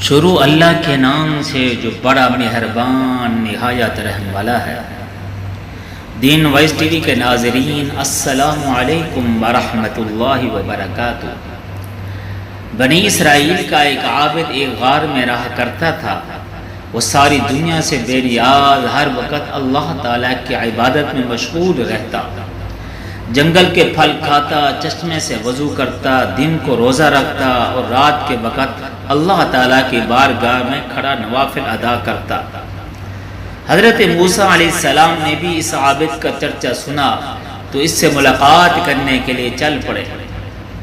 شروع اللہ کے نام سے جو بڑا مہربان نہایت رحم والا ہے۔ دین وائس ٹی وی کے ناظرین، السلام علیکم ورحمۃ اللہ وبرکاتہ۔ بنی اسرائیل کا ایک عابد ایک غار میں رہا کرتا تھا۔ وہ ساری دنیا سے بے نیاز، ہر وقت اللہ تعالیٰ کی عبادت میں مشغول رہتا، جنگل کے پھل کھاتا، چشمے سے وضو کرتا، دن کو روزہ رکھتا اور رات کے وقت اللہ تعالیٰ کی بارگاہ میں کھڑا نوافل ادا کرتا۔ حضرت موسیٰ علیہ السلام نے بھی اس عابد کا چرچا سنا تو اس سے ملاقات کرنے کے لیے چل پڑے۔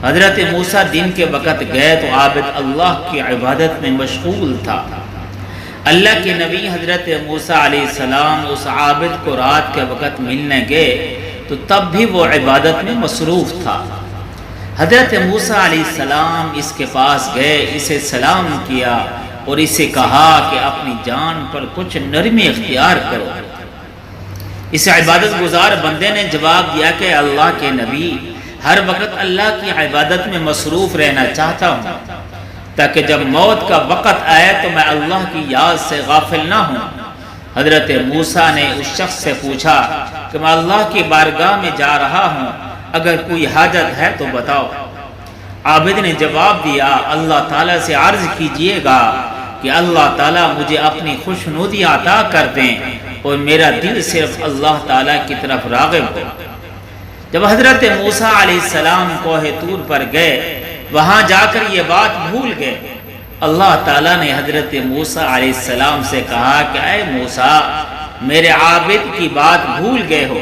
حضرت موسیٰ دن کے وقت گئے تو عابد اللہ کی عبادت میں مشغول تھا۔ اللہ کے نبی حضرت موسیٰ علیہ السلام اس عابد کو رات کے وقت ملنے گئے تو تب بھی وہ عبادت میں مصروف تھا۔ حضرت موسیٰ علیہ السلام اس کے پاس گئے، اسے سلام کیا اور اسے کہا کہ اپنی جان پر کچھ نرمی اختیار کرو۔ اس عبادت گزار بندے نے جواب دیا کہ اللہ کے نبی، ہر وقت اللہ کی عبادت میں مصروف رہنا چاہتا ہوں تاکہ جب موت کا وقت آئے تو میں اللہ کی یاد سے غافل نہ ہوں۔ حضرت موسیٰ نے اس شخص سے پوچھا کہ میں اللہ کی بارگاہ میں جا رہا ہوں، اگر کوئی حاجت ہے تو بتاؤ۔ عابد نے جواب دیا، اللہ تعالیٰ سے عرض کیجئے گا کہ اللہ تعالیٰ مجھے اپنی خوشنودی عطا کر دیں اور میرا دل صرف اللہ تعالیٰ کی طرف راغب ہو۔ جب حضرت موسیٰ علیہ السلام کوہ طور پر گئے، وہاں جا کر یہ بات بھول گئے۔ اللہ تعالیٰ نے حضرت موسیٰ علیہ السلام سے کہا کہ اے موسیٰ، میرے عابد کی بات بھول گئے ہو۔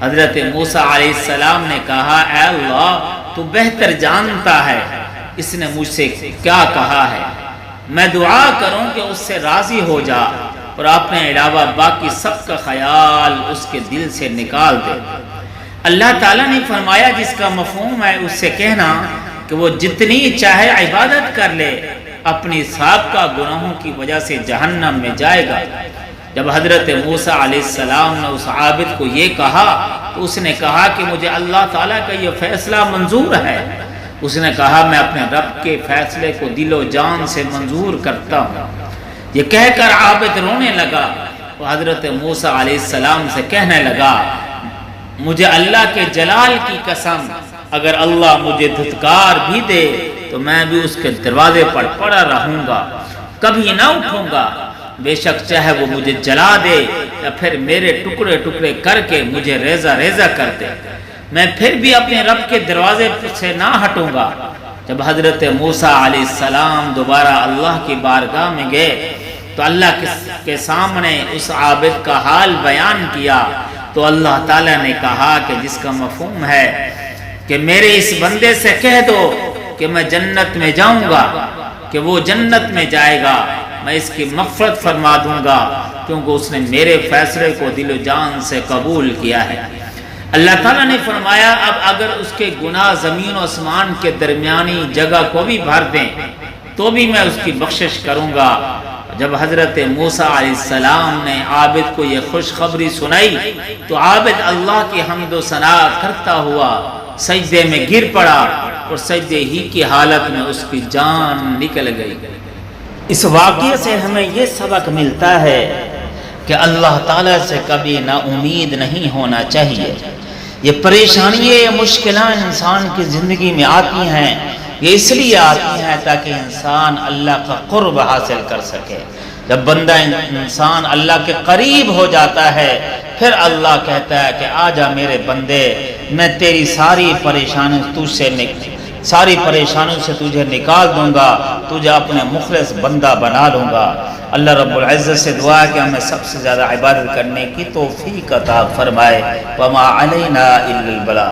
حضرت موسیٰ علیہ السلام نے کہا، اے اللہ، تو بہتر جانتا ہے اس نے مجھ سے کیا کہا ہے، میں دعا کروں کہ اس سے راضی ہو جا اور اپنے علاوہ باقی سب کا خیال اس کے دل سے نکال دے۔ اللہ تعالیٰ نے فرمایا، جس کا مفہوم ہے اس سے کہنا کہ وہ جتنی چاہے عبادت کر لے، اپنی سابقہ گناہوں کی وجہ سے جہنم میں جائے گا۔ جب حضرت موسیٰ علیہ السلام نے اس عابد کو یہ کہا تو اس نے کہا کہ مجھے اللہ تعالیٰ کا یہ فیصلہ منظور ہے۔ اس نے کہا، میں اپنے رب کے فیصلے کو دل و جان سے منظور کرتا ہوں۔ یہ کہہ کر عابد رونے لگا۔ وہ حضرت موسیٰ علیہ السلام سے کہنے لگا، مجھے اللہ کے جلال کی قسم، اگر اللہ مجھے دھتکار بھی دے تو میں بھی اس کے دروازے پر پڑا رہوں گا، کبھی نہ اٹھوں گا۔ بے شک چاہے وہ مجھے جلا دے یا پھر میرے ٹکڑے ٹکڑے کر کے مجھے ریزہ ریزہ کر دے، میں پھر بھی اپنے رب کے دروازے سے نہ ہٹوں گا۔ جب حضرت موسیٰ علیہ السلام دوبارہ اللہ کی بارگاہ میں گئے تو اللہ کے سامنے اس عابد کا حال بیان کیا تو اللہ تعالیٰ نے کہا کہ جس کا مفہوم ہے کہ میرے اس بندے سے کہہ دو کہ میں جنت میں جاؤں گا، کہ وہ جنت میں جائے گا، میں اس کی مغفرت فرما دوں گا کیونکہ اس نے میرے فیصلے کو دل و جان سے قبول کیا ہے۔ اللہ تعالیٰ نے فرمایا، اب اگر اس کے گناہ زمین و آسمان کے درمیانی جگہ کو بھی بھر دیں تو بھی میں اس کی بخشش کروں گا۔ جب حضرت موسیٰ علیہ السلام نے عابد کو یہ خوشخبری سنائی تو عابد اللہ کی حمد و ثنا کرتا ہوا سجدے میں گر پڑا اور سجدے ہی کی حالت میں اس کی جان نکل گئی۔ اس واقعے سے ہمیں یہ سبق ملتا ہے کہ اللہ تعالیٰ سے کبھی نا امید نہیں ہونا چاہیے۔ یہ پریشانیاں، یہ مشکلات انسان کی زندگی میں آتی ہیں، یہ اس لیے آتی ہیں تاکہ انسان اللہ کا قرب حاصل کر سکے۔ جب بندہ انسان اللہ کے قریب ہو جاتا ہے پھر اللہ کہتا ہے کہ آجا میرے بندے، میں تیری ساری پریشانیوں سے تجھے نکال دوں گا، تجھے اپنے مخلص بندہ بنا لوں گا۔ اللہ رب العزت سے دعا ہے کہ ہمیں سب سے زیادہ عبادت کرنے کی توفیق عطا فرمائے۔ وما علینا الا البلاغ۔